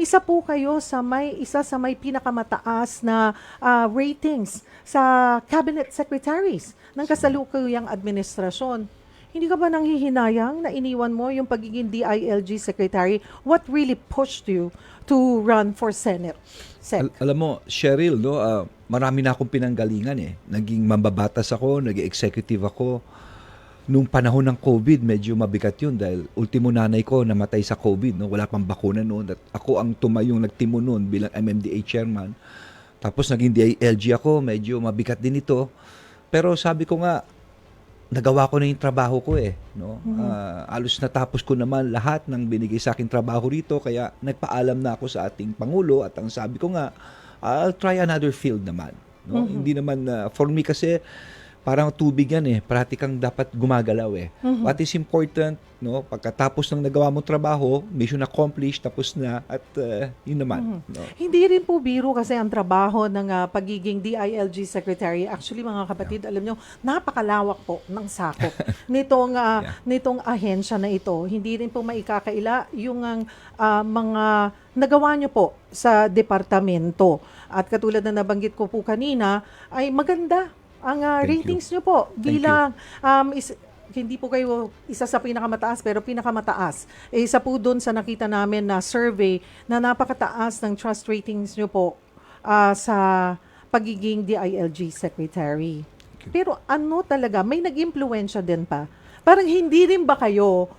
isa sa may pinakamataas na ratings sa cabinet secretaries ng kasalukuyang administrasyon. Hindi ka ba nanghihinayang na iniwan mo yung pagiging DILG secretary? What really pushed you to run for Senate? Alam mo, Cheryl, no, marami na akong pinanggalingan eh. Naging mambabatas ako, naging executive ako. Nung panahon ng COVID, medyo mabigat yun dahil ultimo nanay ko namatay sa COVID. No? Wala pang bakuna noon. At ako ang tumayong nagtimo noon bilang MMDA chairman. Tapos naging DILG ako, medyo mabigat din ito. Pero sabi ko nga, nagawa ko na yung trabaho ko eh. No? Alos natapos ko naman lahat ng binigay sa akin trabaho rito. Kaya nagpaalam na ako sa ating Pangulo at ang sabi ko nga, I'll try another field naman. No? Hindi naman, for me kasi, parang tubig yan eh. Parati kang dapat gumagalaw eh. What is important, no? Pagkatapos ng nagawa mong trabaho, mission accomplished, tapos na, at yun naman. No? Hindi rin po biro kasi ang trabaho ng pagiging DILG secretary. Actually, mga kapatid, alam nyo, napakalawak po ng sakop nitong ahensya na ito. Hindi rin po maikakaila yung mga nagawa nyo po sa departamento. At katulad na nabanggit ko po kanina, ay maganda ang ratings nyo po bilang hindi po kayo isa sa pinakamataas pero pinakamataas. Isa po doon sa nakita namin na survey na napakataas ng trust ratings nyo po sa pagiging DILG secretary. Pero ano talaga, may nag-impluwensya din pa. Parang hindi rin ba kayo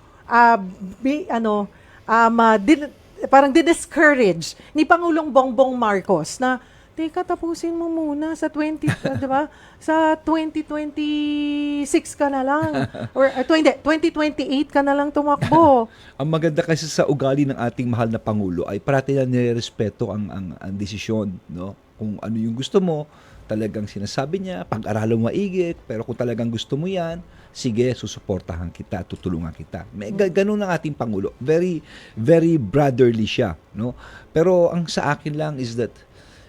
parang discourage ni Pangulong Bongbong Marcos na teka, tapusin mo muna sa 'di ba? Sa 2026 ka na lang or 2028 ka na lang tumakbo. Ang maganda kasi sa ugali ng ating mahal na Pangulo ay parati na nirespeto ang desisyon, no? Kung ano yung gusto mo, talagang sinasabi niya, pag-aralan maigit, pero kung talagang gusto mo 'yan, sige, susuportahan kita, tutulungan kita. May ganun ang ating Pangulo. Very very brotherly siya, no? Pero ang sa akin lang is that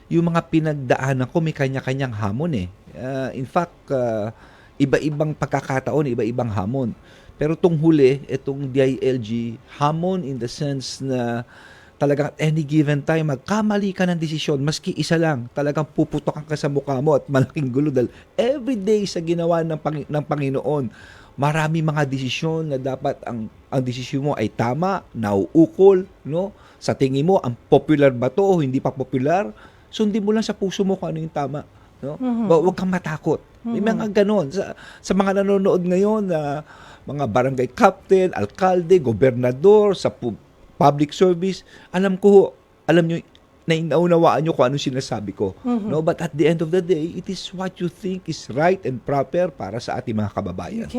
yung mga pinagdaanan ko may kanya-kanyang hamon eh. In fact, iba-ibang pagkakataon, iba-ibang hamon. Pero itong huli, itong DILG, hamon in the sense na talagang at any given time, magkamali ka ng desisyon, maski isa lang, talagang puputokan ka sa mukha mo at malaking gulo dahil everyday sa ginawa ng Panginoon, marami mga desisyon na dapat ang desisyon mo ay tama, nauukol, no? Sa tingin mo, ang popular ba to o hindi pa popular? Sundin mo lang sa puso mo kung ano yung tama. No? Huwag kang matakot. May mga ganon. Sa mga nanonood ngayon, mga barangay captain, alkalde, gobernador, sa public service, alam nyo, naunawaan nyo kung ano sinasabi ko. No? But at the end of the day, it is what you think is right and proper para sa ating mga kababayan.